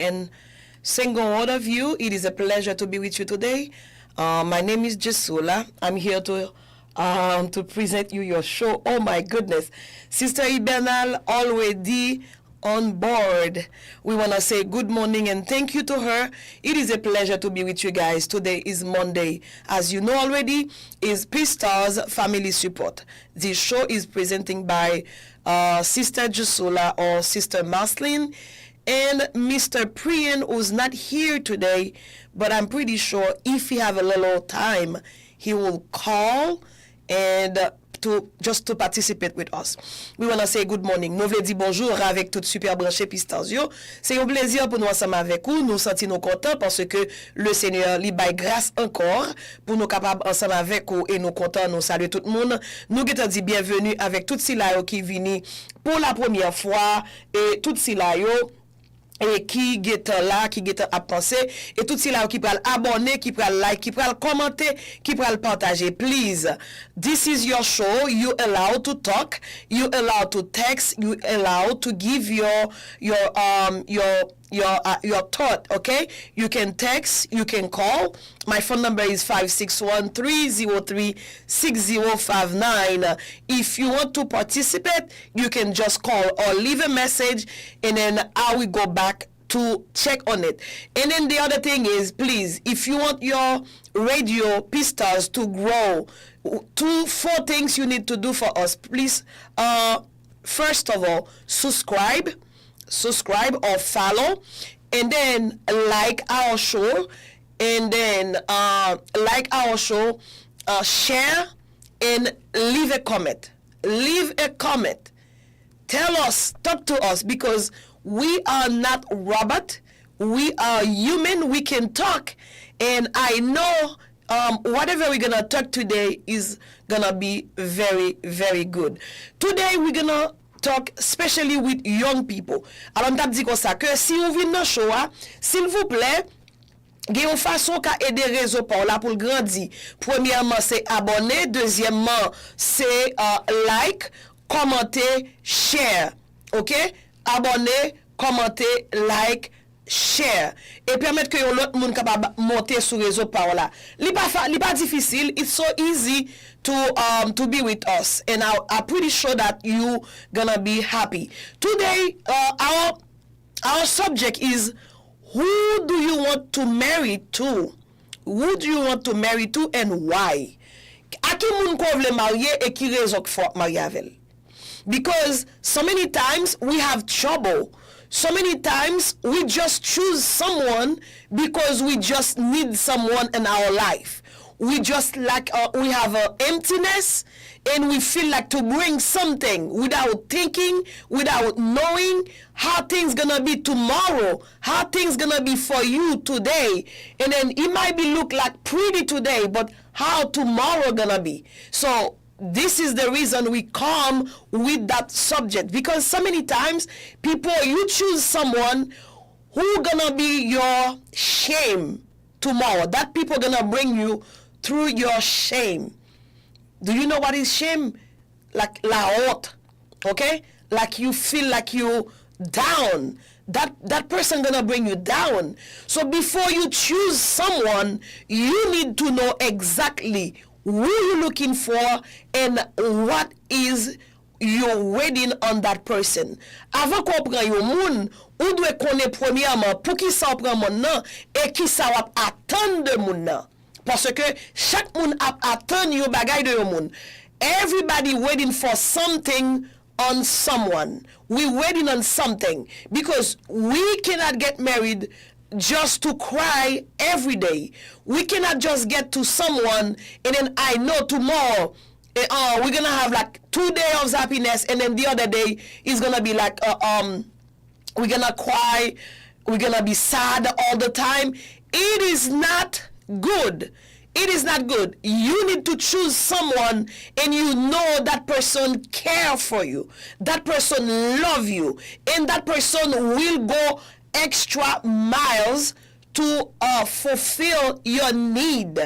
and single all of you. It is a pleasure to be with you today. My name is Jesula. I'm here to present you your show. Oh my goodness. Sister Ibernal already on board. We want to say good morning and thank you to her. It is a pleasure to be with you guys. Today is Monday. As you know already, is Pistar's Family Support. This show is presenting by Sister Jesula or Sister MARCELIN and Mr. PRIEN, who's not here today, but I'm pretty sure if he have a little time, he will call and to participate with us. We want to say good morning. Nous voulons dire bonjour avec tout super branché Pistars yo. C'est un plaisir pour nous ensemble avec vous. Nous sentons nous contents parce que le Seigneur lui baille grâce encore pour nous capables ensemble avec vous et nous contents. Nous saluons tout le monde. Nous qui dit bienvenue avec tout ceux qui viennent pour la première fois et tout ceux et qui est là, qui est à penser, et tout cela qui peut abonner, qui peut like, qui peut commenter, qui peut partager. Please, this is your show. You allowed to talk, you allowed to text, you allowed to give your thought, okay? You can text, you can call. My phone number is 561-303-6059. If you want to participate, you can just call or leave a message, and then I will go back to check on it. And then the other thing is, please, if you want your radio Pistars to grow, 4 things you need to do for us. Please, first of all, subscribe or follow, and then like our show, and then share and leave a comment. Tell us, talk to us, because we are not robot. We are human. We can talk, and I know whatever we're gonna talk today is gonna be very, very good. Today we're gonna talk especially with young people. Alors, m't'a dit comme ça que si vous venez dans show, s'il vous plaît, il y a une façon qu'à aider réseau pour là pour grandir. Premièrement, c'est abonner. Deuxièmement, c'est like, commenter, share. OK? Abonner, commenter, like, share. Et permettre que l'autre monde capable monter sur réseau par là. Li pas difficile. It's so easy to be with us, and I'm pretty sure that you gonna be happy. Today, our subject is, who do you want to marry to? Who do you want to marry to and why? A qui moun ko vle marier et qui raison faut marier avec? Because so many times we have trouble. So many times we just choose someone because we just need someone in our life. We just like we have an emptiness, and we feel like to bring something without thinking, without knowing how things gonna be tomorrow, how things gonna be for you today. And then it might be look like pretty today, but how tomorrow gonna be. So this is the reason we come with that subject, because so many times people, you choose someone who gonna be your shame tomorrow. That people gonna bring you through your shame. Do you know what is shame? Like la honte, okay? Like you feel like you down. That person gonna bring you down. So before you choose someone, you need to know exactly who you're looking for and what is your wedding on that person. Avant qu'on prenne yon moun, ou doit connaître premièrement pour qui ça prend moun nan et qui ça va attendre de moun nan. Parce que chaque moun attend yon bagay de yon moun. Everybody waiting for something on someone. We waiting on something, because we cannot get married just to cry every day. We cannot just get to someone and then I know tomorrow we're gonna have like 2 days of happiness, and then the other day is gonna be like we're gonna cry, we're gonna be sad all the time. It is not good. It is not good. You need to choose someone, and you know that person care for you, that person love you, and that person will go extra miles to fulfill your need.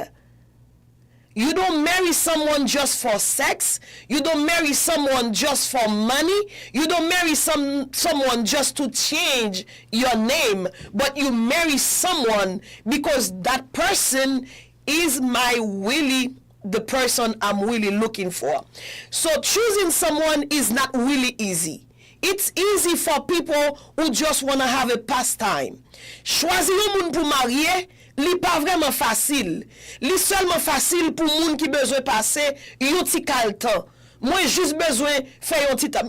You don't marry someone just for sex. You don't marry someone just for money. You don't marry someone just to change your name. But you marry someone because that person is the person I'm really looking for. So choosing someone is not really easy. It's easy for people who just want to have a pastime. Choisir un moun pour marier, li pas vraiment facile. Li seulement facile pour moun qui besoin passer yon ti kaltan. Moi juste besoin faire yon ti temps.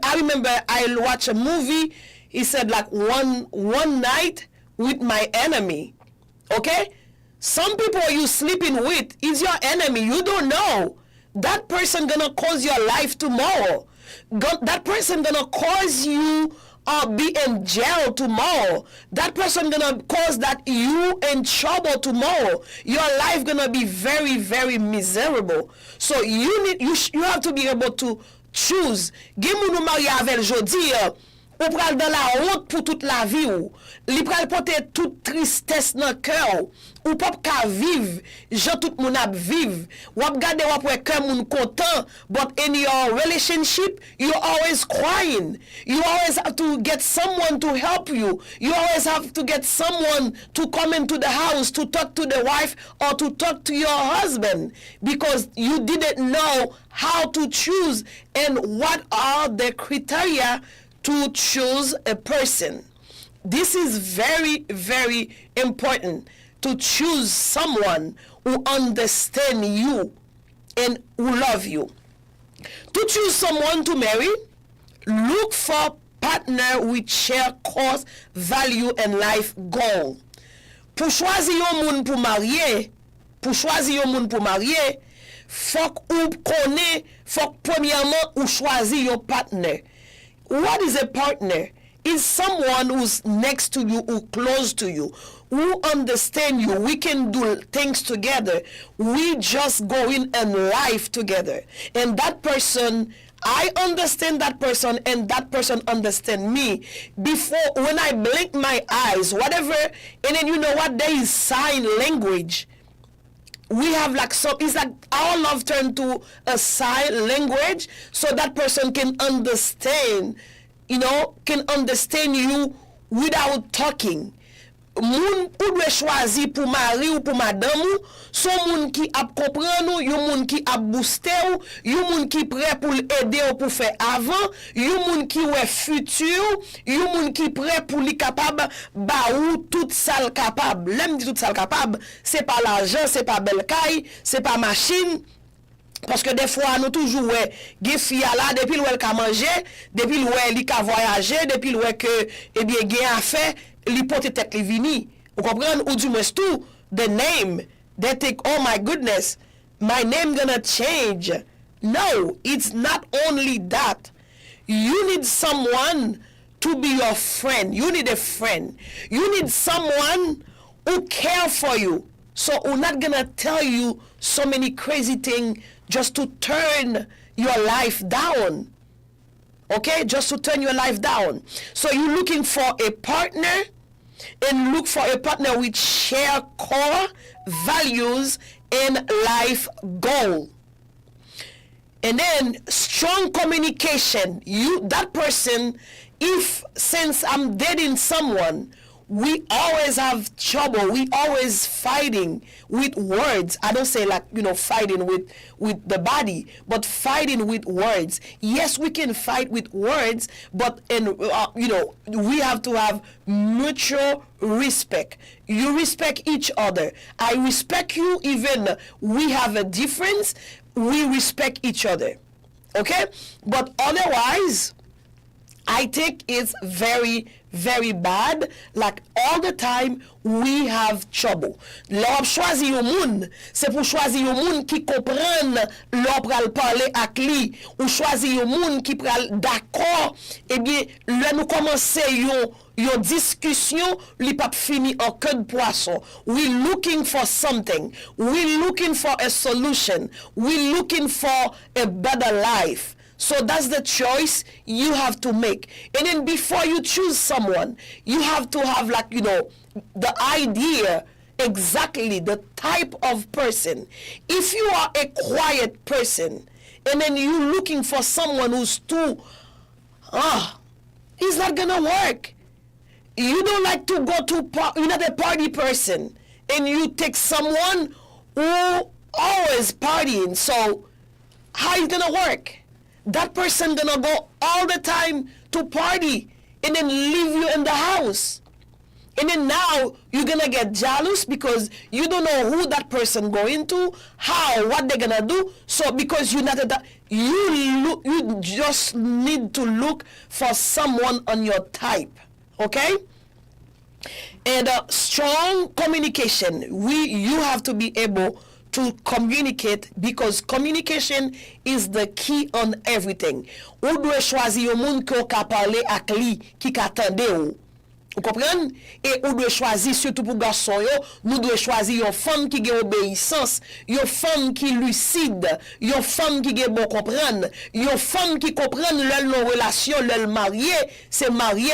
I remember I watched a movie. He said like one night with my enemy. Okay? Some people you sleeping with is your enemy. You don't know. That person gonna cause your life tomorrow. That person gonna cause you be in jail tomorrow. That person gonna cause that you in trouble tomorrow. Your life gonna be very, very miserable. So you have to be able to choose. Gen moun nou marié avec jodi, ou pral dans la honte pour toute la vie ou. Li pral porter toute tristesse dans cœur ou pas ka vivre, jan tout moun ap vive. Ou ap gade wap wè kè moun content, but in your relationship, you're always crying. You always have to get someone to help you. You always have to get someone to come into the house to talk to the wife or to talk to your husband because you didn't know how to choose and what are the criteria to choose a person. This is very, very important to choose someone who understands you and who love you. To choose someone to marry, look for partner with share cause, value and life goal. Pour choisir yon moun pour marier, faut ou connaît, faut premièrement ou choisir yon partner. What is a partner? Is someone who's next to you, who close to you, who understand you. We can do things together. We just go in and life together. And that person, I understand that person and that person understand me. Before, when I blink my eyes, whatever, and then you know what, there is sign language. We have like it's like our love turned to a sign language so that person can understand, can understand you without talking. Moun ou dwe choisi pour mari ou pour madame ou, son moun qui ap comprendre ou, yon moun qui ap booster ou, yon moun qui prêt pour aider ou pour faire avant, yon moun qui ouais futur, yon moun qui prêt pour li capable ba ou tout ça capable. L'aime dit tout ça capable, c'est pas l'argent, c'est pas belle caille, c'est pas machine. Parce que des fois, nous toujours, ouais, gen fille là, depuis le ka manger, depuis le li ka voyager, depuis le que, eh bien, gen a fait, li pote tête li vini. Vous comprenez? Ou du moins tout, the name, they think, oh my goodness, my name gonna change. No, it's not only that. You need someone to be your friend. You need a friend. You need someone who care for you. So we're not gonna tell you so many crazy things just to turn your life down. Okay? Just to turn your life down. So you're looking for a partner and look for a partner with share core values and life goal. And then strong communication. That person, if since I'm dating someone, we always have trouble. We always fighting with words. I don't say like, fighting with the body, but fighting with words. Yes, we can fight with words, but we have to have mutual respect. You respect each other. I respect you even we have a difference. We respect each other. Okay? But otherwise, I think it's very, very bad. Like all the time, we have trouble. L'on choisit un moun, c'est pour choisir un moun qui comprenne l'on pral parler avec lui, ou choisir un moun qui pral d'accord. Eh bien, là nous commencer yon discussion, li pas fini en queue de poisson. We looking for something. We looking for a solution. We looking for a better life. So that's the choice you have to make. And then before you choose someone, you have to have the idea exactly the type of person. If you are a quiet person and then you're looking for someone who's too, it's not gonna work. You don't like to go to, you're not a party person, and you take someone who always partying. So how is gonna work? That person gonna go all the time to party and then leave you in the house. And then now you're gonna get jealous because you don't know who that person going to, how, what they're gonna do. So because you're not you just need to look for someone on your type, okay? And strong communication. You have to be able to communicate, because communication is the key on everything. Ou doit choisir yon moun ki ka parler ak li, ki ka tande ou. Vous comprenez? Et on doit choisir, surtout pour garçon, nous devons choisir une femme qui a obéissance, une femme qui est lucide, une femme qui est bon comprendre, une femme qui comprend leur relation, leur marié, c'est marié,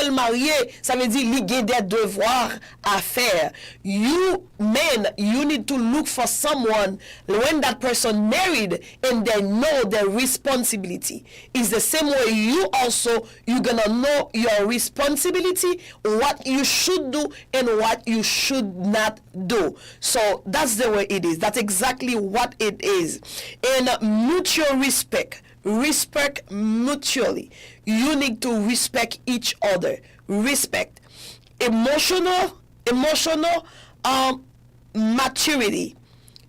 ça veut dire qu'il y a des devoirs à faire. You men, you need to look for someone when that person married and they know their responsibility. It's the same way you also, you're gonna know your responsibility, what you should do and what you should not do. So that's the way it is. That's exactly what it is. And mutual respect. Respect mutually. You need to respect each other. Respect. Emotional maturity.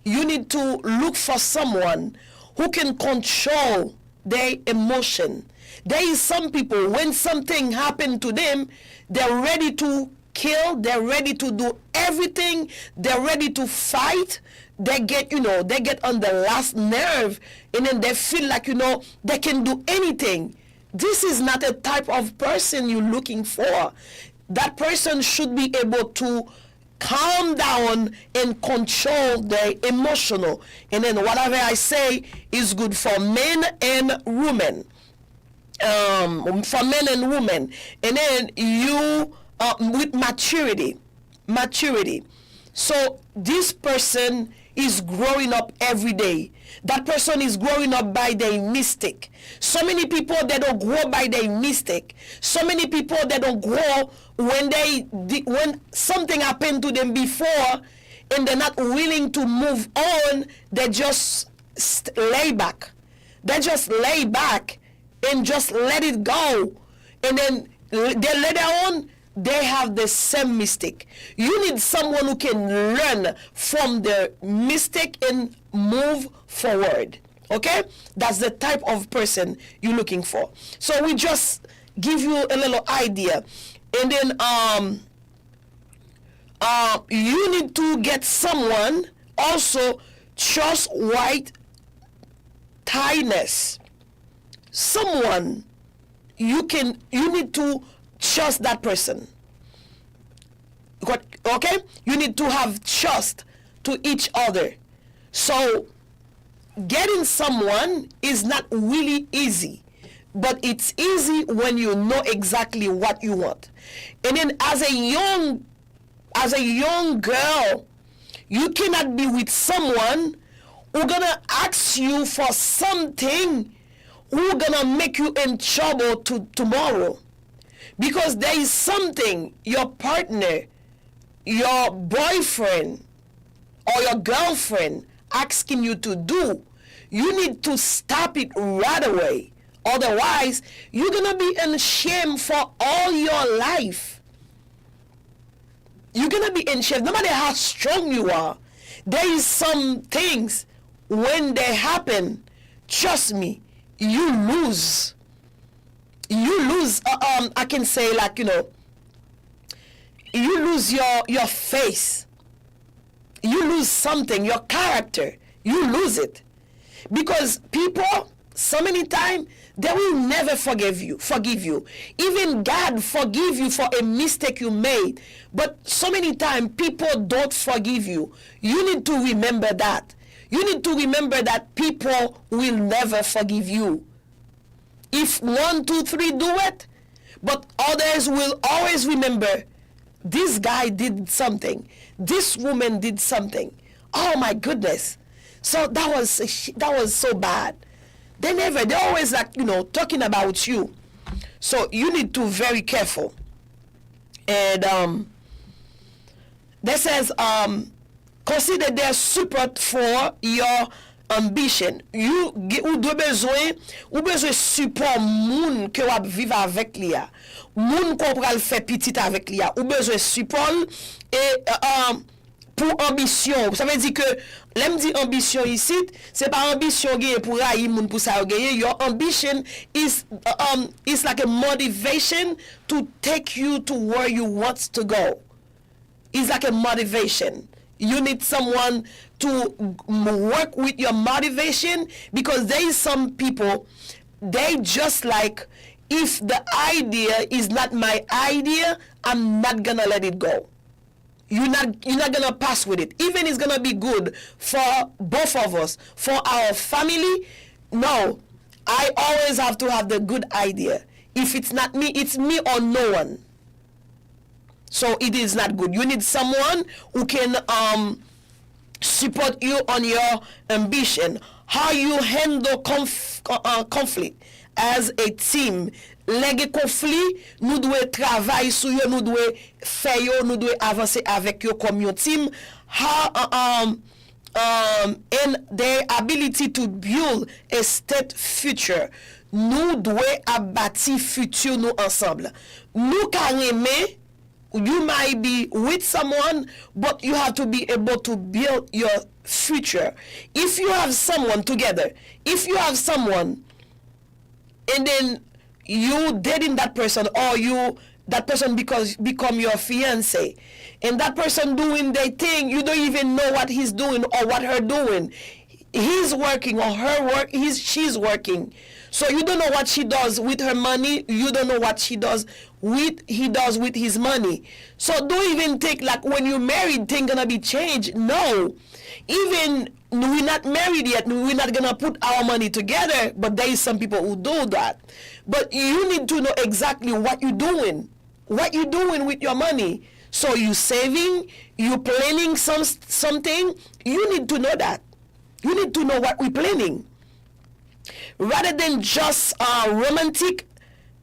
You need to look for someone who can control their emotion. There is some people, when something happened to them, they're ready to kill, they're ready to do everything, they're ready to fight. They get, they get on the last nerve, and then they feel like, they can do anything. This is not a type of person you're looking for. That person should be able to calm down and control their emotional. And then whatever I say is good for men and women. For men and women. And then you with maturity. So this person is growing up every day. That person is growing up by their mistake. So many people, they don't grow by their mistake. So many people, they don't grow when something happened to them before and they're not willing to move on. They just lay back. They just lay back and just let it go. And then they later on, they have the same mistake. You need someone who can learn from their mistake and move forward. Okay? That's the type of person you're looking for. So we just give you a little idea. And then you need to get someone also trustworthiness. Someone you need to trust that person. Okay? You need to have trust to each other. So getting someone is not really easy, but it's easy when you know exactly what you want. And then as a young girl, you cannot be with someone who's gonna ask you for something who's gonna make you in trouble tomorrow. Because there is something your partner, your boyfriend, or your girlfriend asking you to do. You need to stop it right away. Otherwise, you're going to be in shame for all your life. You're going to be in shame. No matter how strong you are, there is some things, when they happen, trust me, you lose. You lose, I can say, like, you lose your face. You lose something, your character. You lose it. Because people, so many times, they will never forgive you. Even God forgive you for a mistake you made. But so many times, people don't forgive you. You need to remember that. You need to remember that people will never forgive you. If 1, 2, 3 do it, but others will always remember this guy did something, this woman did something. Oh my goodness. So that was so bad. They're always like, talking about you. So you need to very careful. And that says, consider their support for your ambition. Ou besoin support moun que wap vive avec liya. Moun qu'on pral faire petit avec liya. Ou besoin support et pour ambition. Ça veut dire que l'aime dit ambition ici, c'est pas ambition gagne pour railler moun pour ça gagner. Your ambition is like a motivation to take you to where you want to go. It's like a motivation. You need someone to work with your motivation, because there is some people, they just like, if the idea is not my idea, I'm not gonna let it go. You're not gonna pass with it. Even it's gonna be good for both of us, for our family. No, I always have to have the good idea. If it's not me, it's me or no one. So it is not good. You need someone who can support you on your ambition. How you handle conflict as a team. Les conflits, nous devons travailler sur eux, nous devons faire eux, nous devons avancer avec eux comme un team. How and their ability to build a state future. Nous devons bâtir futur nous ensemble. Nous carrément, you might be with someone, but you have to be able to build your future. If you have someone together, if you have someone, and then you dating that person, or that person become your fiance, and that person doing their thing, you don't even know what he's doing or what her doing. He's working or she's working. So you don't know what she does with her money. You don't know what he does with his money. So don't even think like when you're married, things gonna be changed. No. Even we're not married yet, we're not gonna put our money together, but there is some people who do that. But you need to know exactly what you're doing. What you're doing with your money. So you saving, you planning something, you need to know that. You need to know what we're planning. Rather than just romantic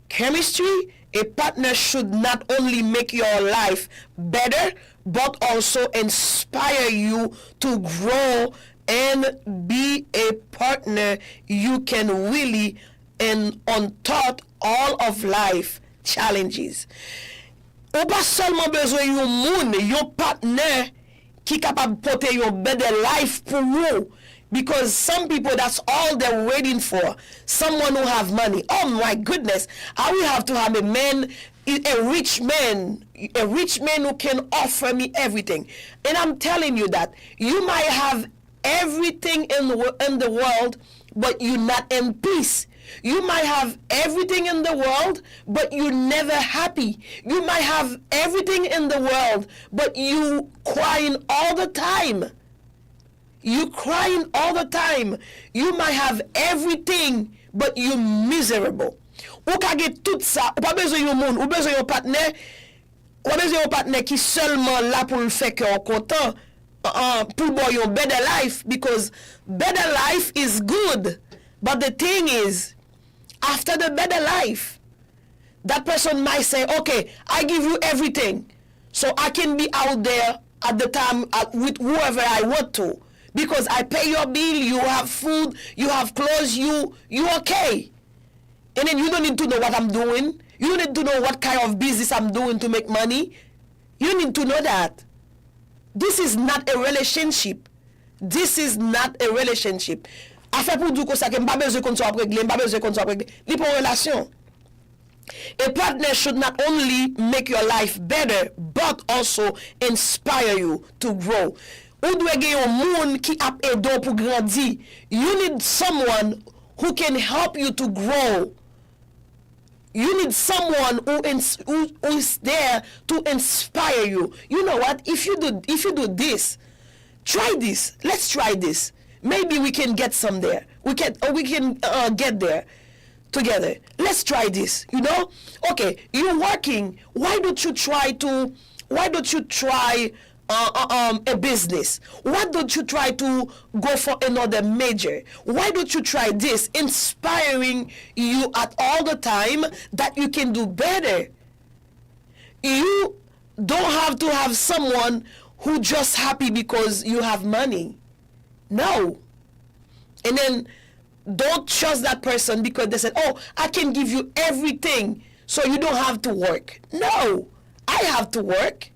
chemistry, a partner should not only make your life better, but also inspire you to grow and be a partner you can really and on top all of life challenges. Ou pas seulement besoin yon moun, yon partner qui capable porter yon better life pour vous. Because some people, that's all they're waiting for. Someone who have money. Oh my goodness. I will have to have a rich man who can offer me everything. And I'm telling you that you might have everything in the world, but you're not in peace. You might have everything in the world, but you're never happy. You might have everything in the world, but you crying all the time. You crying all the time. You might have everything, but you're miserable. Ou ka get tout ça, ou pas besoin yon moun, ou besoin yon partenaire qui seulement là pour le faire que content, pour boy yon better life, because better life is good. But the thing is, after the better life, that person might say, okay, I give you everything, so I can be out there at the time with whoever I want to. Because I pay your bill, you have food, you have clothes, you okay. And then you don't need to know what I'm doing. You don't need to know what kind of business I'm doing to make money. You need to know that. This is not a relationship. This is not a relationship. Affaire pour dire que ça que m'pas besoin qu'on soit réglé, m'pas besoin qu'on soit réglé. Li pour relation. A partner should not only make your life better, but also inspire you to grow. Ou doit gen yon moun qui ap aidon pour grandir. You need someone who can help you to grow. You need someone who is there to inspire you. You know what? If you do this, try this. Let's try this. Maybe we can get some there. We can get there together. Let's try this. You know? Okay, you're working. Why don't you try to Why don't you try a business? Why don't you try to go for another major? Why don't you try this? Inspiring you at all the time that you can do better. You don't have to have someone who just happy because you have money. No. And then don't trust that person because they said, oh, I can give you everything so you don't have to work. No, I have to work.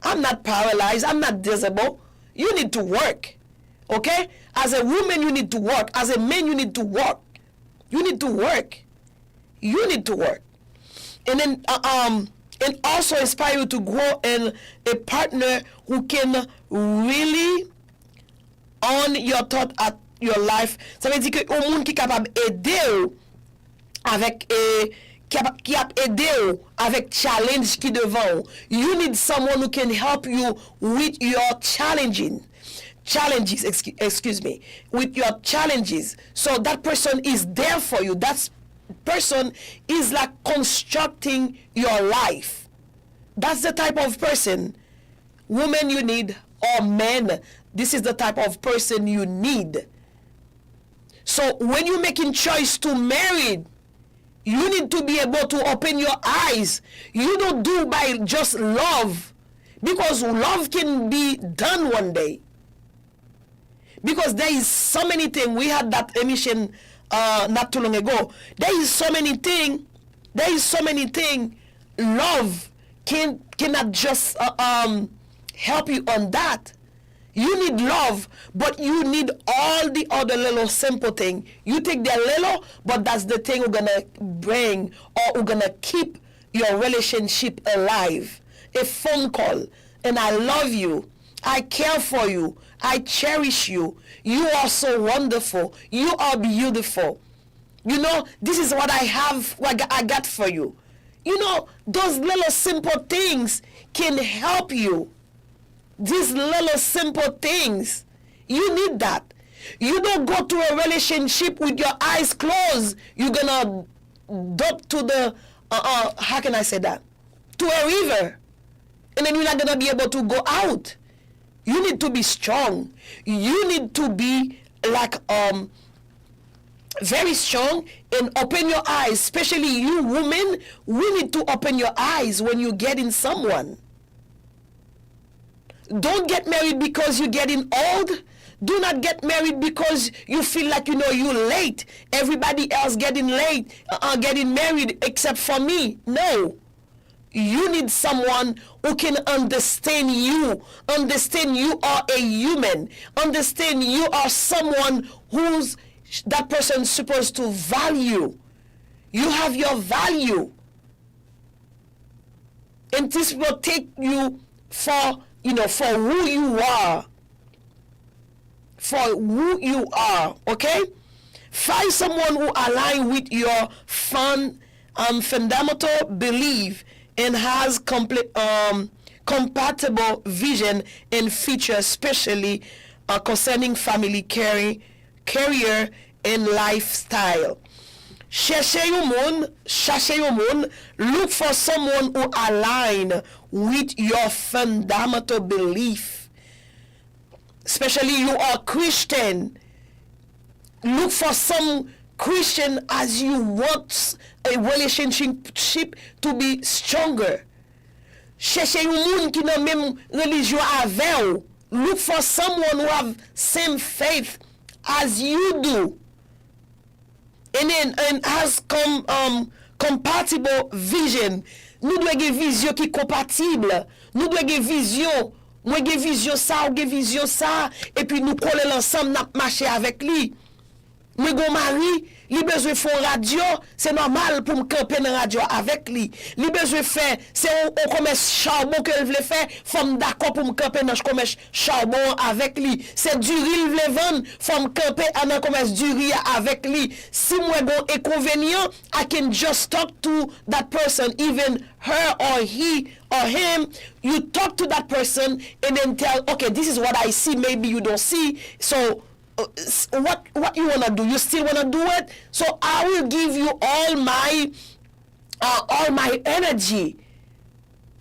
I'm not paralyzed. I'm not disabled. You need to work. Okay? As a woman, you need to work. As a man, you need to work. You need to work. You need to work. And then, and also inspire you to grow in a partner who can really own your thought at your life. Ça veut dire que un monde qui est capable d'aider avec qui a aidé avec challenge qui devant. You need someone who can help you with your challenges, excuse me, with your challenges. So that person is there for you. That person is like constructing your life. That's the type of person, woman, you need, or men, this is the type of person you need. So when you're making choice to marry, you need to be able to open your eyes. You don't do by just love, because love can be done one day. Because there is so many things. We had that emission not too long ago. There is so many things. Love cannot just help you on that. You need love, but you need all the other little simple thing. You take the little, but that's the thing we're gonna bring, or we're gonna keep your relationship alive. A phone call, and I love you, I care for you, I cherish you, you are so wonderful, you are beautiful. You know, this is what I have, what I got for you. You know, those little simple things can help you. These little simple things, you need that. You don't go to a relationship with your eyes closed. You're gonna dump to the how can I say that, to a river, and then you're not gonna be able to go out. You need to be strong. You need to be like very strong and open your eyes. Especially you women, we need to open your eyes when you get in someone. Don't get married because you're getting old. Do not get married because you feel like, you know, you're late. Everybody else getting late, getting married except for me. No. You need someone who can understand you. Understand you are a human. Understand you are someone who's that person's supposed to value. You have your value. And this will take you for, you know, for who you are. For who you are, okay? Find someone who aligns with your fundamental belief and has compatible vision and features, especially concerning family, career, and lifestyle. Cherchez yon moun, look for someone who align with your fundamental belief. Especially you are Christian. Look for some Christian as you want a relationship to be stronger. Cherchez yon moun qui nan même religion avec. Look for someone who have same faith as you do. And has compatible vision. Nous devons avoir vision qui compatible. Nous devons avoir vision. Moi j'ai vision ça, ou j'ai vision ça, et puis nous coller ensemble, n'a marcher avec lui. Moi gon mari, li besoin faire radio, c'est normal pour me camper dans radio avec lui. Li besoin faire, c'est on commerce charbon que il veut faire, femme d'accord pour me camper dans commerce charbon avec lui. C'est du riz il veut vendre, femme camper dans commerce du riz avec lui. Si moi gon inconvénient, I can just talk to that person, even her or he or him. You talk to that person and then tell, okay, this is what I see, maybe you don't see. So what you wanna do? You still wanna do it? So I will give you all my energy.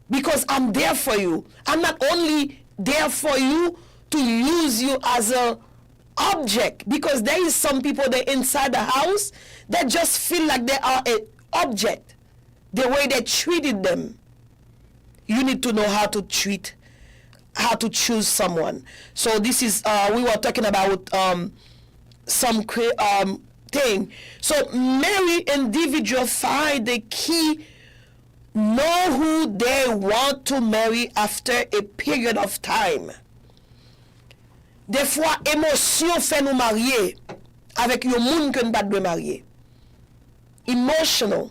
because I'm there for you. I'm not only there for you to use you as a object, because there is some people that inside the house that just feel like they are an object, the way they treated them. You need to know how to choose someone. So this is we were talking about some thing. So marry individual, find the key, know who they want to marry after a period of time. Des fois, émotion fait nous marier avec un monde que nous pas de marier. Emotional.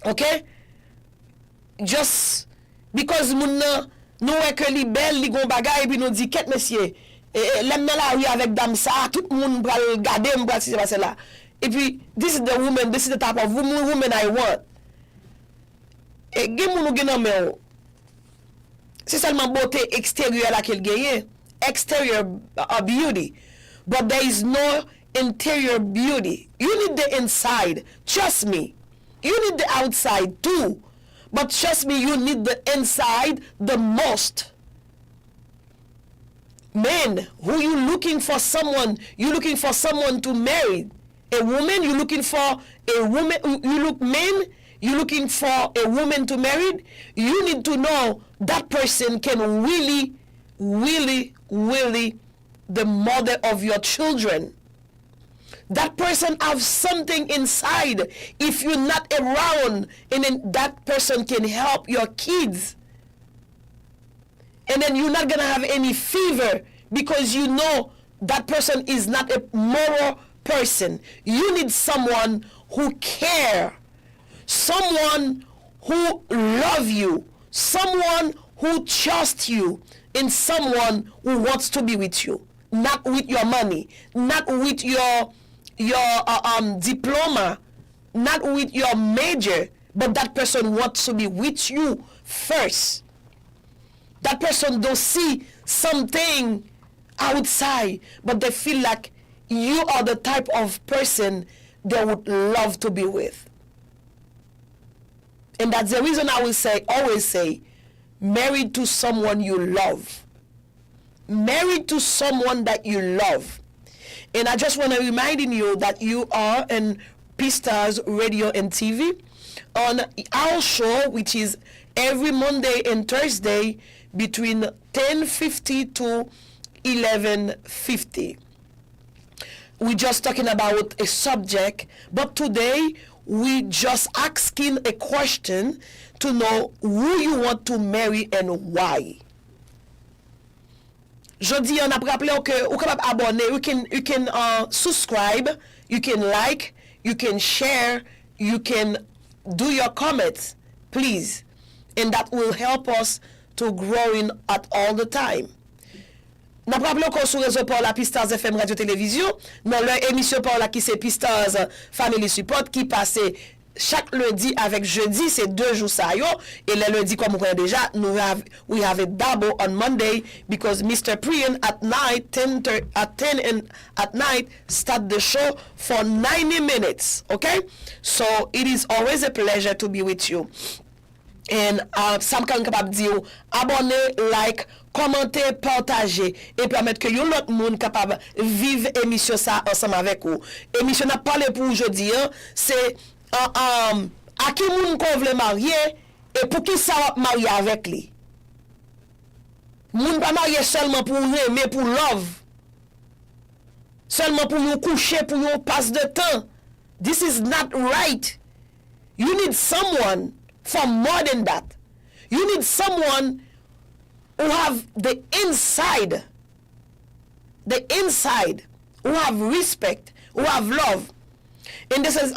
Okay? Just because moun nou que li belle, li gon bagay, puis nous dit, qu'est monsieur, l'aime la rue avec dame ça, tout le monde va le garder, m'bral si c'est pas là. Et puis, this is the woman, this is the type of woman I want. Et gen moun nou gen nan men ou. C'est seulement beauté extérieure là qu'elle gagne. Exterior beauty, but there is no interior beauty. You need the inside. Trust me. You need the outside too, but trust me, you need the inside the most. Men, who you looking for someone? You looking for someone to marry? A woman? You looking for a woman? You looking for a woman to marry? You need to know that person can really the mother of your children. That person has something inside. If you're not around, and then that person can help your kids. And then you're not gonna have any fever because you know that person is not a moral person. You need someone who care, someone who love you, someone who trusts you, and someone who wants to be with you, not with your money, not with your diploma, not with your major, but that person wants to be with you first. That person don't see something outside, but they feel like you are the type of person they would love to be with. And that's the reason I will say, always say, married to someone you love. Married to someone that you love. And I just want to remind you that you are in P-Stars Radio and TV on our show, which is every Monday and Thursday between 10:50 to 11:50. We're just talking about a subject, but today we just asking a question to know who you want to marry and why. Jodi, on a rappelé que vous capable abonner, you can subscribe, you can like, you can share, you can do your comments, please, and that will help us to growing at all the time. N'a rappelé qu'on sur réseau par la P-Stars FM Radio Télévision, dans leur émission par la qui c'est P-Stars Family Support qui passe chaque lundi avec jeudi, c'est 2 jours ça yo, et le lundi comme vous connaissez déjà, we have a double on Monday because Mr. PRIEN at night 10 and at night start the show for 90 minutes, okay? So it is always a pleasure to be with you. And Sam kan capable dire abonner, like, commenter, partager et permettre que yon l'autre monde capable vivre émission ça ensemble avec vous. Émission n'a parlé pour aujourd'hui, c'est à qui moun qu'on veut marier et pour qui ça va marier avec lui. Moun pas marier seulement pour aimer, pour love. Seulement pour nous coucher, pour nous passe de temps. This is not right. You need someone for more than that. You need someone who have the inside, who have respect, who have love. And this is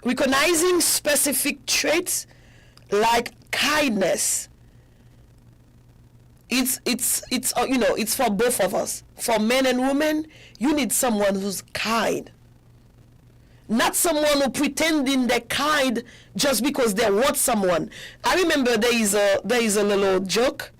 recognizing specific traits like kindness. It's it's for both of us. For men and women, you need someone who's kind. Not someone who pretending they're kind just because they want someone. I remember there is a little joke.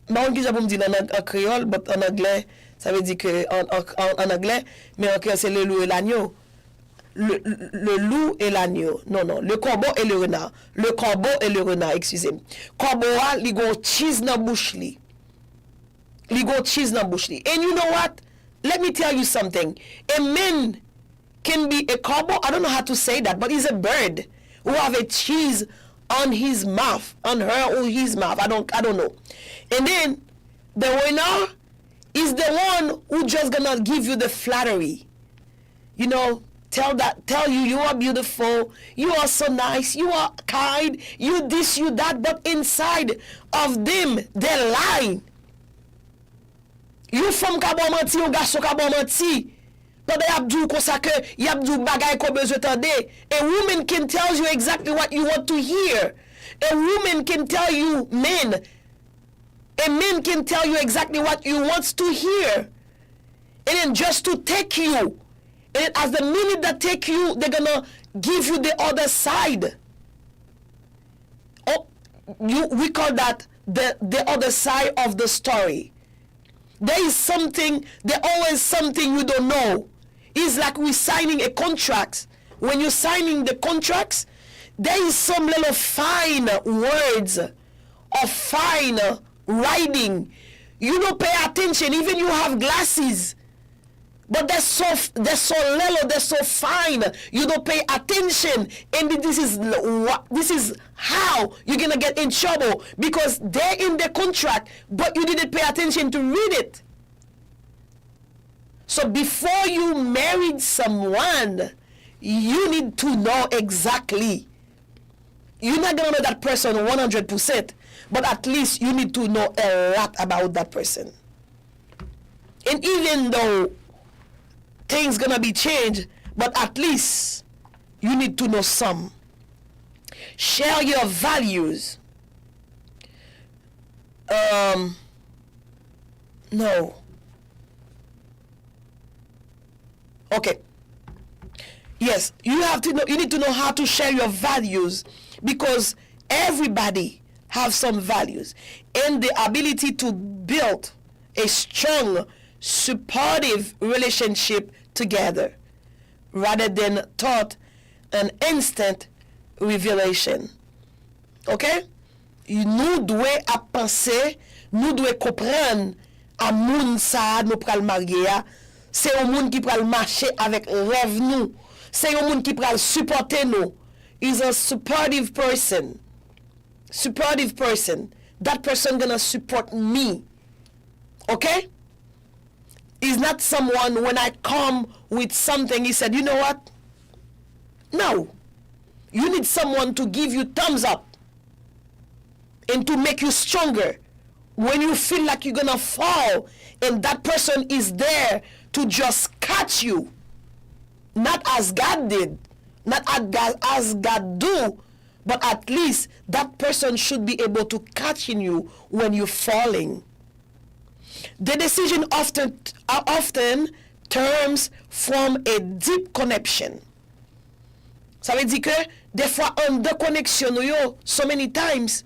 Moun ki japon di nan Creole, but en anglais Ça veut dire que en anglais, mais en créole c'est le loup et l'agneau. Le loup et l'agneau. Non, non. Le corbeau et le renard. Le corbeau et le renard, excusez-moi. Corbeau a, li gon cheese nan bouche li. Li gon cheese nan bouche li. And you know what? Let me tell you something. A man can be a corbeau. I don't know how to say that, but he's a bird who have a cheese on his mouth, on her or his mouth. I don't know. And then the renard is the one who just gonna give you the flattery. You know, tell you you are beautiful, you are so nice, you are kind, you this, you that, but inside of them, they're lying. You from Kabo Manti, ou gaso Kabo Manti. But they abdou konsake, yabdou bagay ko bezwe tande. A woman can tell you exactly what you want to hear. A woman can tell you, men. A man can tell you exactly what you want to hear. And then just to take you. And as the minute that take you, they're gonna give you the other side. Oh, we call that the other side of the story. There is something, there's always something you don't know. It's like we're signing a contract. When you're signing the contracts, there is some little fine words or fine writing. You don't pay attention, even you have glasses. But they're so little, they're so fine. You don't pay attention, and this is how you're gonna get in trouble, because they're in the contract, but you didn't pay attention to read it. So before you married someone, you need to know exactly. You're not gonna know that person 100%, but at least you need to know a lot about that person. And even though things gonna be changed, but at least you need to know some. Share your values. No. Okay. Yes, you have to know. You need to know how to share your values, because everybody have some values, and the ability to build a strong, supportive relationship together, rather than thought an instant revelation. Ok? Nous devons penser, nous devons comprendre à moun sa nous pral marier. C'est un moun qui pral marcher avec rêve nous. C'est un moun qui pral supporter nous. Is a supportive person. Supportive person. That person gonna support me. Okay? Is not someone when I come with something, he said, you know what? No. You need someone to give you thumbs up and to make you stronger. When you feel like you're gonna fall, and that person is there to just catch you. Not as God did, not as God do, but at least that person should be able to catch you when you're falling. The decision often terms from a deep connection. Ça veut dire que des fois en de connexion yo so many times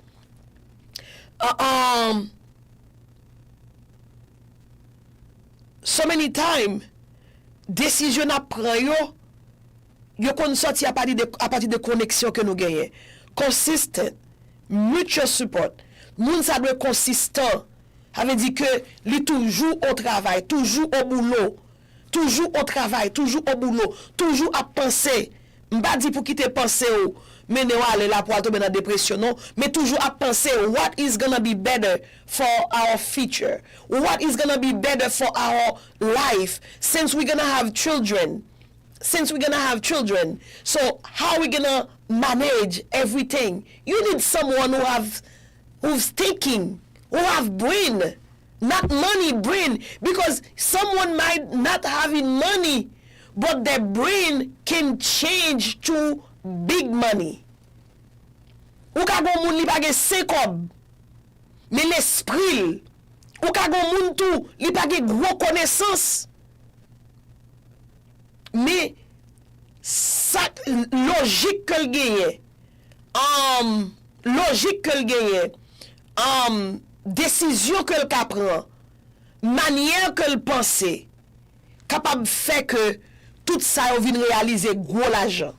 décision à prendre yo kon sorti à partir de connexion que nous gagnons. Consistent, mutual support. Moun ça doit consistant. Ça veut dire que li toujours au travail, toujours au boulot, toujours au travail, toujours au boulot, toujours à penser. M'pa dit pour quitter penser ou mais ne aller là pour tomber dans dépression non, mais toujours à penser what is gonna be better for our future, what is gonna be better for our life, since we're gonna have children, so how we gonna manage everything. You need someone who's thinking, who have brain, not money, brain, because someone might not having money, but their brain can change to big money. Ou ka gon moun li pa gen 5 kob, mais l'esprit, ou ka gon moun tou li pa gen gros connaissance, mais sa logique que gagne, décision que le ka prend, manière que le penser capable fait que tout ça vient réaliser gros l'argent.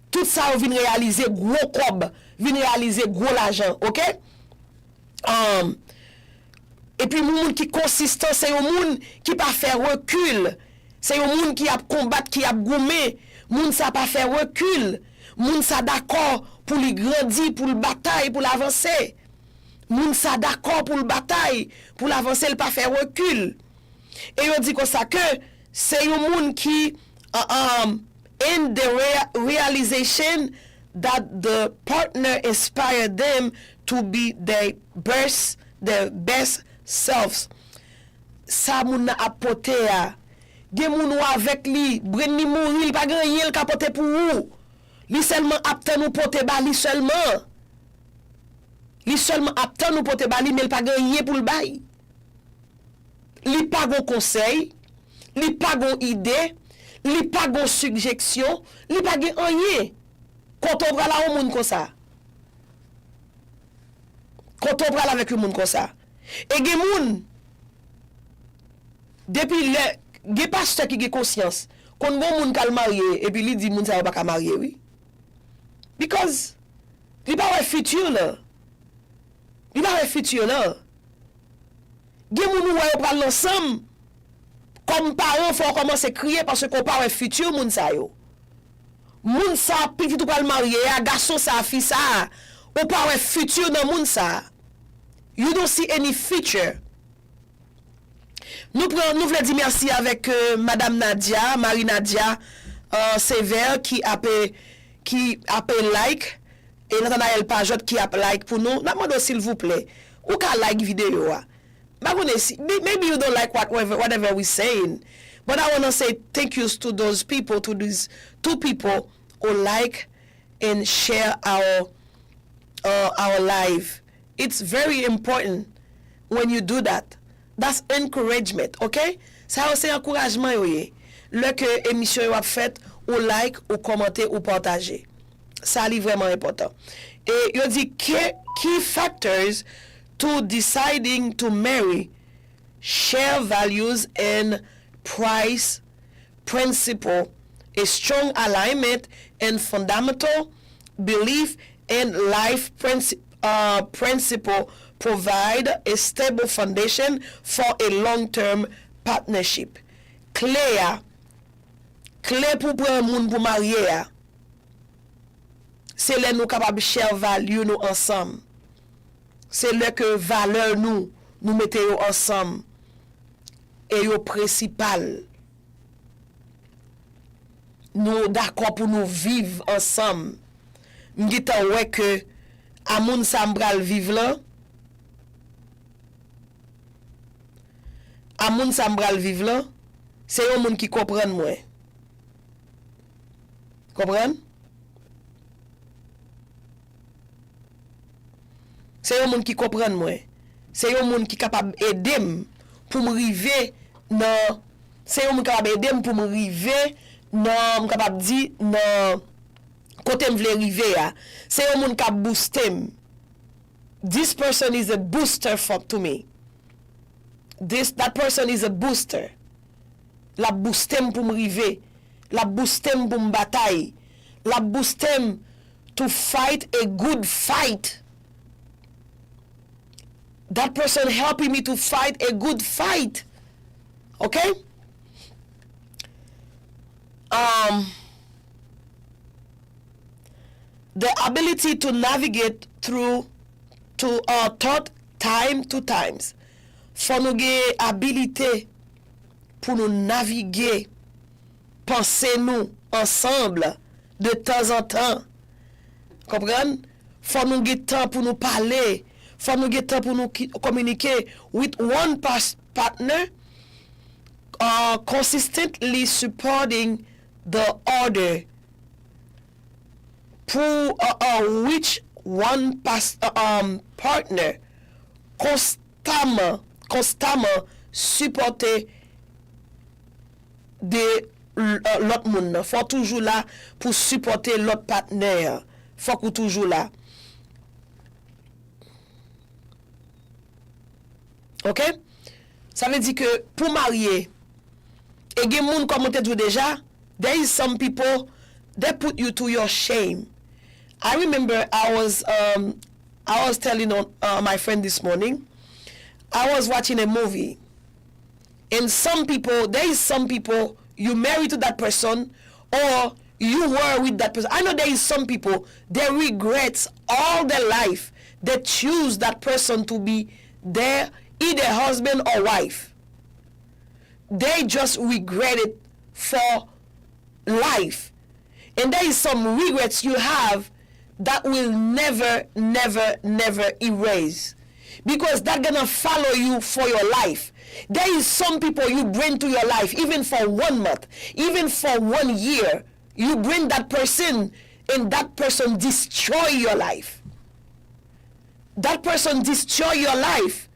Tout ça vient réaliser gros cob, vient réaliser gros l'argent, OK? Et puis moun qui consistant, c'est un moun qui pas faire recul. C'est un moun qui a combattre, qui a goumé. Moun ça pas faire recul. Moun ça d'accord pour lui grandir, pour le bataille, pour l'avancer. Moun ça d'accord pour le bataille, pour l'avancer, il pas faire recul. Et on dit comme ça que c'est un moun qui in the realization that the partner inspired them to be their best selves. Ça moun a apporté a. Gen moun ou avec li, bren li mouri, pas grand rien ka porter pour ou. Li seulement apte nous porter ba li seulement. Li seulement apte nous porter ba li mais pas grand rien pour le bail. Li pas gon conseil, li pas gon idée, li pas gon suggestion, li pas gen rien. Quand on bral la moun comme ça. Quand on bral avec un moun comme ça. Et gen moun depuis le gen pasteur qui gen conscience kon gon moun kal marié et puis li dit moun ça pas ka marié oui. Because li pas un futur là. Il pas un futur là. Gen moun ou yo pral ensemble comme parents faut commencer crier parce qu'on pas un futur moun ça yo. Moun ça petit ou pral marié, a garçon ça fille ça, ou pas un futur dans moun ça. You don't see any future. Nous voulons dire merci avec Madame Nadia, Marie Nadia Sévère qui a like et Nathanaël Pajot qui a like pour nous. Demande s'il vous plaît, ou ka like vidéo a. Maybe you don't like whatever we're saying, but I want to say thank you to those people, to these two people who like and share our live. It's very important when you do that. That's encouragement, okay? Ça c'est encouragement yoye. Le que émission yo a fait ou like ou commenter ou partager. Ça est vraiment important. Et yo dit key factors to deciding to marry: share values and price principle, a strong alignment and fundamental belief and life principle provide a stable foundation for a long-term partnership. Clé pour prendre moun pour marier, c'est là nous capable share value nous ensemble. C'est là que valeur nous mettons ensemble et yo principal. Nous d'accord pour nous vivre ensemble. M'gita ouais que a moun sambral vivre là. A moun sambral vivre là, c'est un moun qui comprend moi. Comprendre? C'est un monde qui comprend moi. C'est un monde qui capable aider pour me river dans, c'est un monde capable aider pour me river dans, capable dire dans côté me vle river. C'est un monde qui booster. This person is a booster to me. That person is a booster. La booster pour me river. La booster pour me bataille. La booster to fight a good fight. That person helping me to fight a good fight. Okay? The ability to navigate through to our thought time to times. Faut nous gagner habilité pour nous naviguer, penser nous ensemble de temps en temps. Comprenez? Faut nous gagner temps pour nous parler. Faut nous gagner temps pour nous communiquer with one partner, consistently supporting the other. Pour which one partner constamment supporter de l'autre monde. Faut toujours là pour supporter l'autre partenaire. Faut que toujours là. OK? Ça veut dire que pour marier, et gen moun comme on te dit déjà, there is some people that put you to your shame. I remember I was telling my friend this morning, I was watching a movie, and there is some people you marry to that person, or you were with that person. I know there is some people they regret all their life. They choose that person to be their either husband or wife. They just regret it for life. And there is some regrets you have that will never, never, never erase. Because that's gonna follow you for your life. There is some people you bring to your life, even for 1 month, even for 1 year. You bring that person, and that person destroy your life. That person destroy your life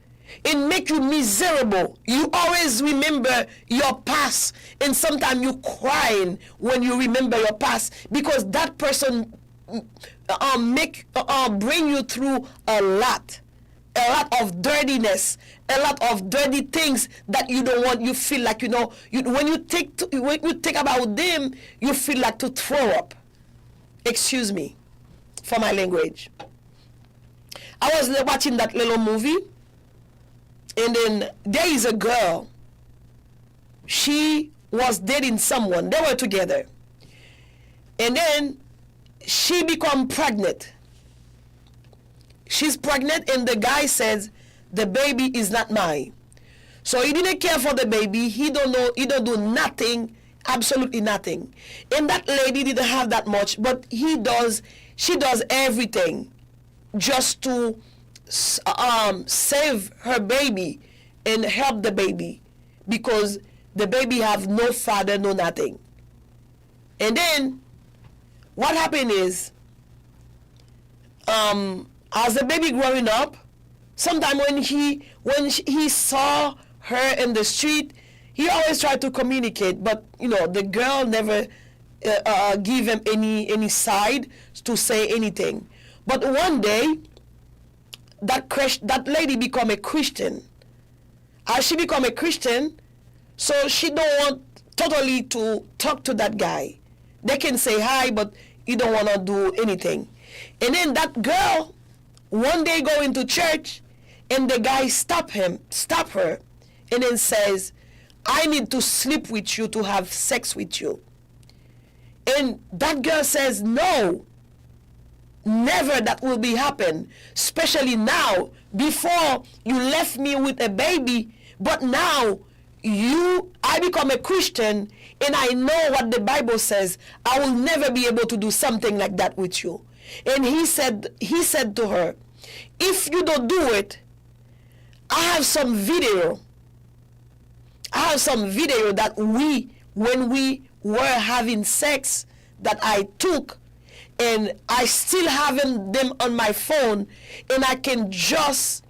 and make you miserable. You always remember your past, and sometimes you crying when you remember your past, because that person bring you through a lot of dirtiness, a lot of dirty things that you don't want. You feel like, when you think about them, you feel like to throw up. Excuse me for my language. I was watching that little movie, and then there is a girl. She was dating someone. They were together. And then she become pregnant. She's pregnant, and the guy says, the baby is not mine. So he didn't care for the baby. He don't do nothing, absolutely nothing. And that lady didn't have that much, but she does everything just to save her baby and help the baby, because the baby have no father, no nothing. And then what happened is, as the baby growing up, sometime when he saw her in the street, he always tried to communicate, but the girl never give him any side to say anything. But one day, that lady become a Christian. As she become a Christian, so she don't want totally to talk to that guy. They can say hi, but he don't want to do anything. And then that girl one day go into church, and the guy stop her, and then says, I need to sleep with you, to have sex with you. And that girl says, no, never that will be happen, especially now. Before you left me with a baby, but now I become a Christian, and I know what the Bible says. I will never be able to do something like that with you. And he said to her, if you don't do it, I have some video that when we were having sex, that I took, and I still having them on my phone, and I can just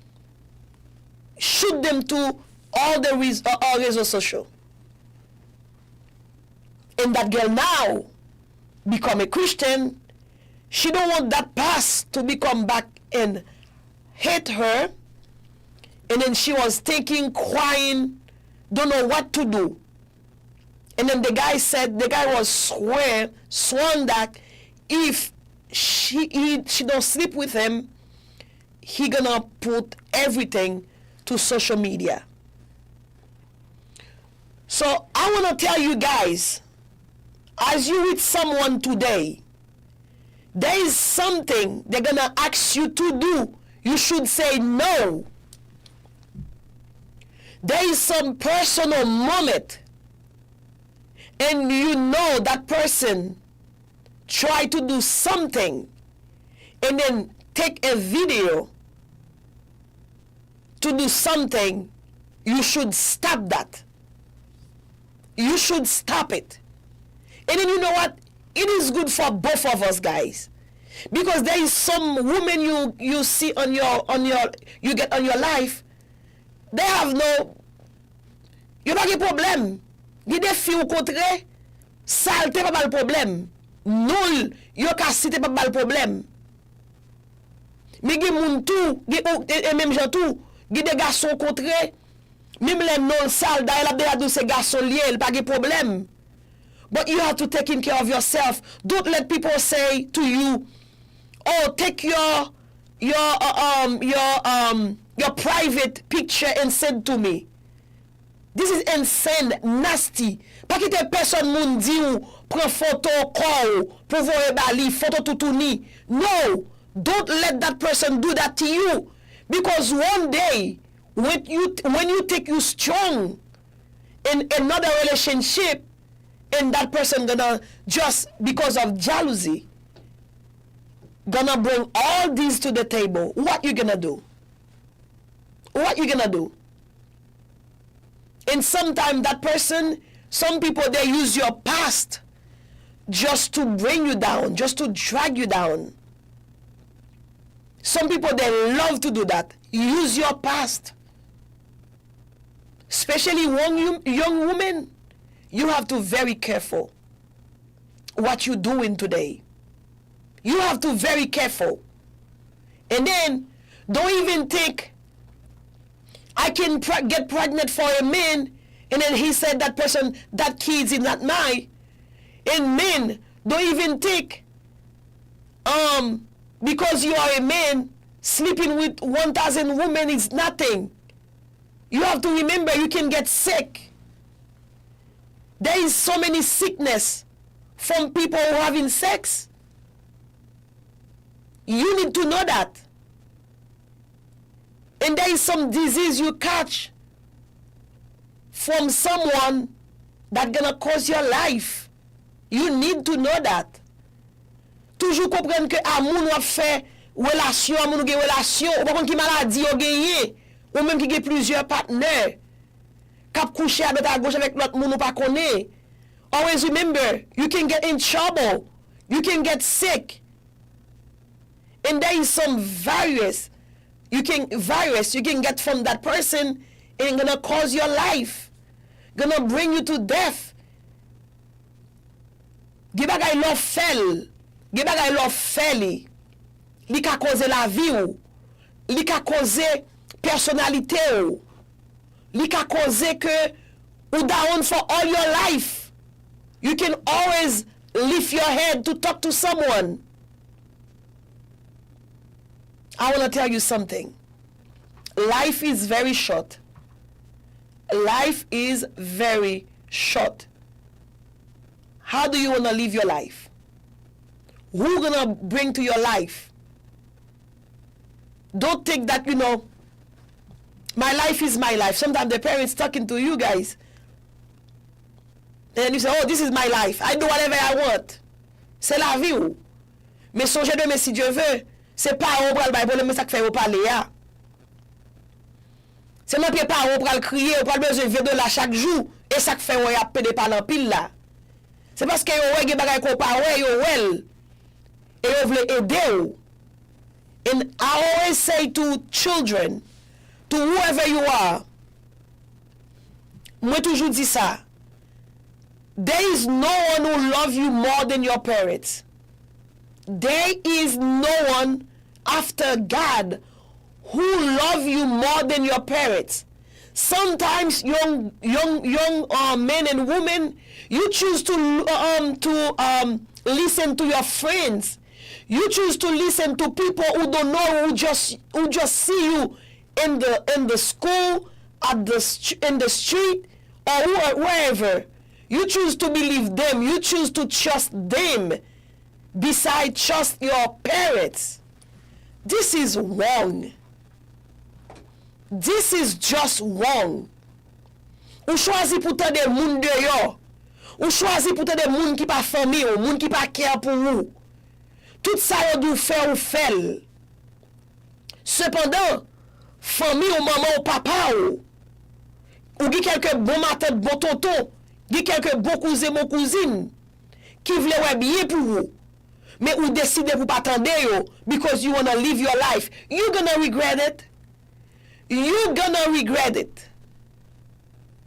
shoot them to all réseaux sociaux. And that girl now become a Christian. She don't want that past to become back and hate her. And then she was thinking, crying, don't know what to do. And then the guy was sworn that if she don't sleep with him, he gonna put everything to social media. So I want to tell you guys, as you with someone today, there is something they're gonna ask you to do. You should say no. There is some personal moment, and that person try to do something, and then take a video to do something. You should stop that. You should stop it. And then you know what? It is good for both of us, guys, because there is some women you see you get on your life. They have you pas de problème. Il y a des filles au contraire, saleté pas de problème. Nul, yo ka cité pas de problème. Mais il y a moun tout, et même gens tout, il y a des garçons au contraire, Même les non sales, d'ailleurs, la de ces garçons liés, pas de problème. But you have to take care of yourself. Don't let people say to you, "Oh, take your private picture and send to me." This is insane, nasty. Pas que personne moun di ou prend photo corps pour voir bali photo toutouni. No, don't let that person do that to you, because one day when you think you strong in another relationship, and that person gonna, just because of jealousy, gonna bring all these to the table. What you gonna do? What you gonna do? And sometimes that person, some people, they use your past just to bring you down, just to drag you down. Some people, they love to do that. Use your past. Especially young women. You have to be very careful what you're doing today. You have to be very careful. And then, don't even think, I can get pregnant for a man, and then he said that person, that kid is not mine. And men, don't even think, because you are a man, sleeping with 1,000 women is nothing. You have to remember, you can get sick. There is so many sickness from people who are having sex. You need to know that. And there is some disease you catch from someone that's gonna cause your life. You need to know that. Toujours comprendre que à moun wap fait relation, à moun gen relation, ou pas kon ki maladie ou genye, ou même ki gen plusieurs partenaires. Kap coucher à droite à gauche avec l'autre moun ou pas connaît. Always remember, you can get in trouble. You can get sick. And there is some virus you can get from that person, and gonna cause your life. Gonna bring you to death. Ge bagay lo fel. Ge bagay lo feli. Li ka cause la vie ou. Li ka cause personnalité ou. Li ka cause que ou down for all your life. You can always lift your head to talk to someone. I want to tell you something. Life is very short. Life is very short. How do you want to live your life? Who gonna bring to your life? Don't think that, my life is my life. Sometimes the parents talking to you guys, and you say, "Oh, this is my life. I do whatever I want." C'est la vie ou. Mais songez demain, si Dieu veut, c'est pas on pral bay problème ça que fait ou parler ya. C'est même pas on pral crier, on pral besoin de $20 chaque jour, et ça que fait on y a pédé par en pile là. C'est parce que yo wè bagay ko pa wè yo wel. Et yo vle aider ou. And I always say to children, to whoever you are, moi toujours dis ça. There is no one who loves you more than your parents. There is no one after God who love you more than your parents. Sometimes young men and women, you choose to listen to your friends. You choose to listen to people who don't know, who just see you in the school, in the street, or wherever. You choose to believe them. You choose to trust them besides trust your parents. This is wrong. This is just wrong. Ou choisi pour tant de moun de yo. Ou choisi pour tant de moun qui pas famille ou moun qui pas care pour vous. Tout ça yo dou faire ou fait. Cependant, famille ou maman ou papa ou qui quelques bon matin, bon tonton, qui quelques bon cousin, mon cousine qui vle ouais bien pour vous. Mais ou décide pour pas attendre yo because you want to live your life. You gonna regret it. You're gonna regret it.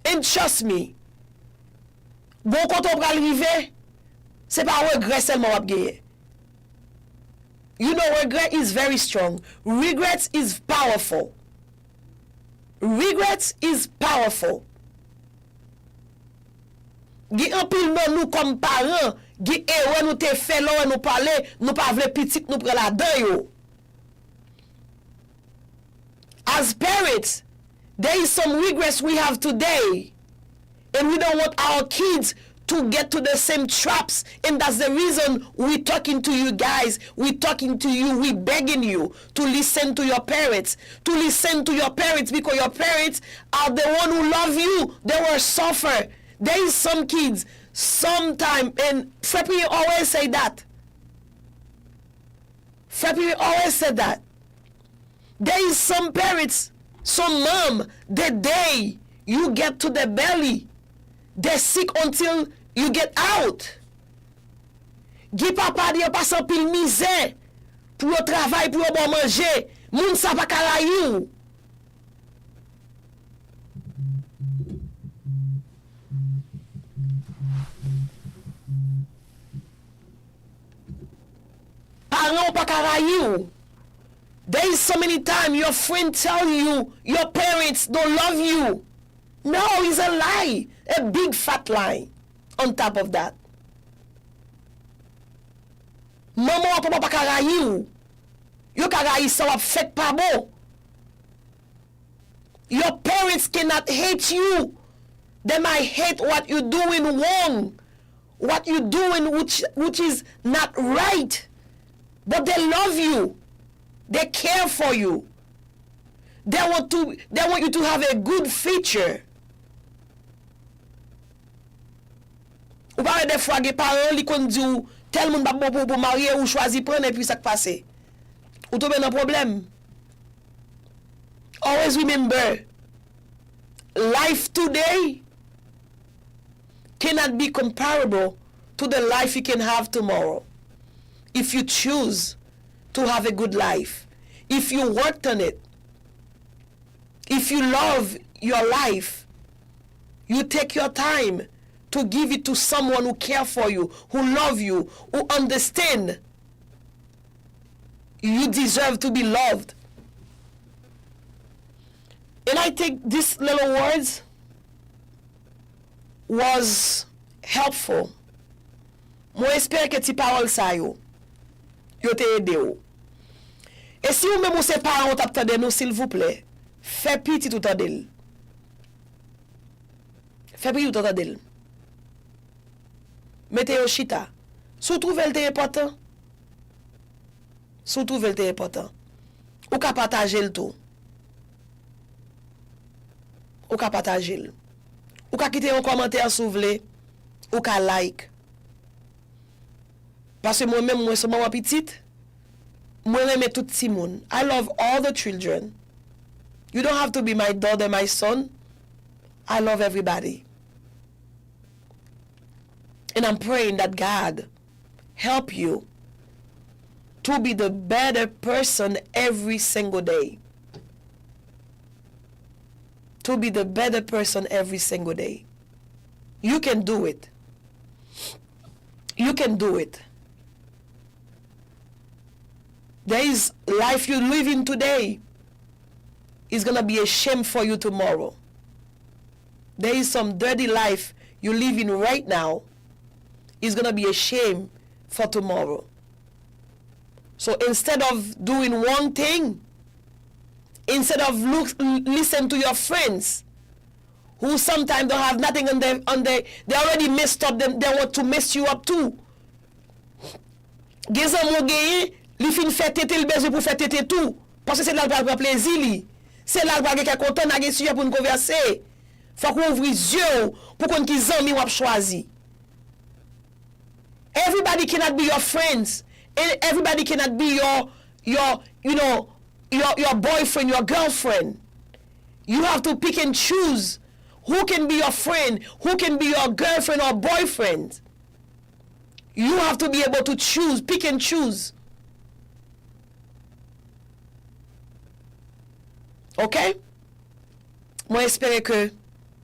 And trust me, bon quand on va arriver, c'est pas regret seulement wap gagner. You know, regret is very strong. Regret is powerful. Regrets is powerful. Gi an pil nan nou comme parents, gi erreur nou te fait lò nou parler, nou pa vle petit nou pre la dan yo. As parents, there is some regrets we have today, and we don't want our kids to get to the same traps, and that's the reason we're talking to you guys, we're talking to you, we're begging you to listen to your parents, because your parents are the one who love you. They will suffer. There is some kids, sometime, and Freppy always say that. Freppy always said that. There is some parents, some mom, the day you get to the belly, they're sick until you get out. Gi papa di yo pasan pil misè pour yo travail, pour yo bon manger. Moun sa pa karayou. Parents pa karayou. There is so many times your friend tell you your parents don't love you. No, it's a lie. A big fat lie on top of that. Maman ou papa pa karayou. Yo karayi sa wap fet pa bo. Your parents cannot hate you. They might hate what you're doing wrong. What you're doing which is not right. But they love you. They care for you. They want you to have a good future. Ou pare de fwa ge parents li kon di ou tel moun ba bon pour marier ou choisi prendre et puis ça passe. Ou tombe nan problème. Always remember, life today cannot be comparable to the life you can have tomorrow. If you choose to have a good life, if you worked on it, if you love your life, you take your time to give it to someone who care for you, who love you, who understand you deserve to be loved. And I think these little words was helpful. Moi espère que ti parole sa yo te aide ou. Et si ou même ou se parents tap tande nous, s'il vous plaît, fais piti tout tande. Fais piti tout tande. Mettez au chita. Sou trouve te important. Sou trouve te important. Ou ka partager le tout. Ou ka partager le. Ou ka quitter un commentaire sou vle. Ou ka like. Parce que moi-même, moi, c'est maman petite. Moi, j'aime tout le monde. I love all the children. You don't have to be my daughter, my son. I love everybody. And I'm praying that God help you to be the better person every single day. To be the better person every single day. You can do it. You can do it. There is life you're living today is going to be a shame for you tomorrow. There is some dirty life you're living right now is going to be a shame for tomorrow. So instead of doing one thing, instead of listen to your friends who sometimes don't have nothing on their they already messed up, they want to mess you up too. Gezan mou geye, li fin fè tete l bezou pou fè tete tout. Parce que c'est là le plaisir li. C'est là le qui content n'a gen sujet pour nous converser. Faut qu'on ouvre les yeux pour qu'on ki zanmi wap choisi. Everybody cannot be your friends. Everybody cannot be your boyfriend, your girlfriend. You have to pick and choose who can be your friend, who can be your girlfriend or boyfriend. You have to be able to choose, pick and choose. Ok? Moi espère que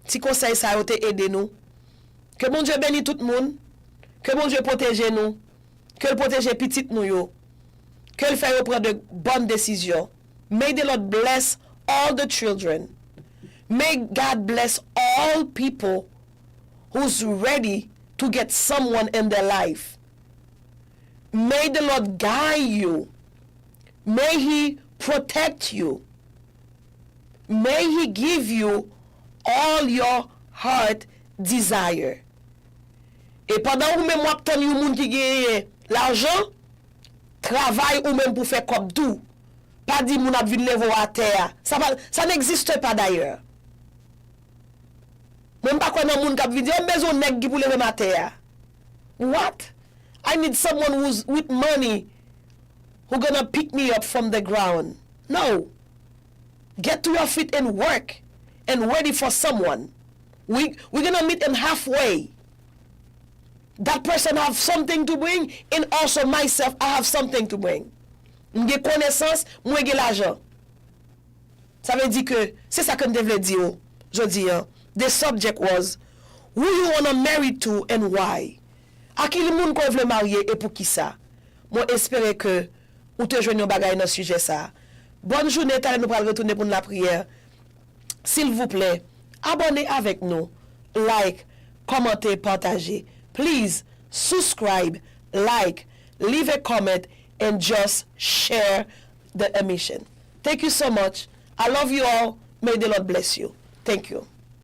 ti conseil ça a été aidé nous. Que bon Dieu bénisse tout le monde. Que bon Dieu protège nous. Que le protège petit nous yo. Que le fait prendre de bonnes décisions. May the Lord bless all the children. May God bless all people who's ready to get someone in their life. May the Lord guide you. May He protect you. May He give you all your heart desire. Et pendant ou même ou obtenir yon moun qui gagne l'argent, travail ou même pour faire comme tout. Pas dit moun ap vin levo à terre. Ça n'existe pas d'ailleurs. Même pas qu'on a moun k'ap vin dire besoin nèg qui pour lever ma terre. What? I need someone who's with money who gonna pick me up from the ground. No. Get to your feet and work and ready for someone. We're gonna meet them halfway. That person have something to bring, and also myself, I have something to bring. M'ge connaissance, moi j'ai l'argent. Ça veut dire que c'est ça que je devais dire. Je dis, the subject was who you wanna marry to and why. À qui le monde qu'on veut marier et pour qui ça? Moi espérer que ou te joindre bagay dans sujet ça. Bonne journée, t'allez nous retourner pour la prière. S'il vous plaît, abonnez avec nous, like, commentez, partagez. Please subscribe, like, leave a comment, and just share the emission. Thank you so much. I love you all. May the Lord bless you. Thank you.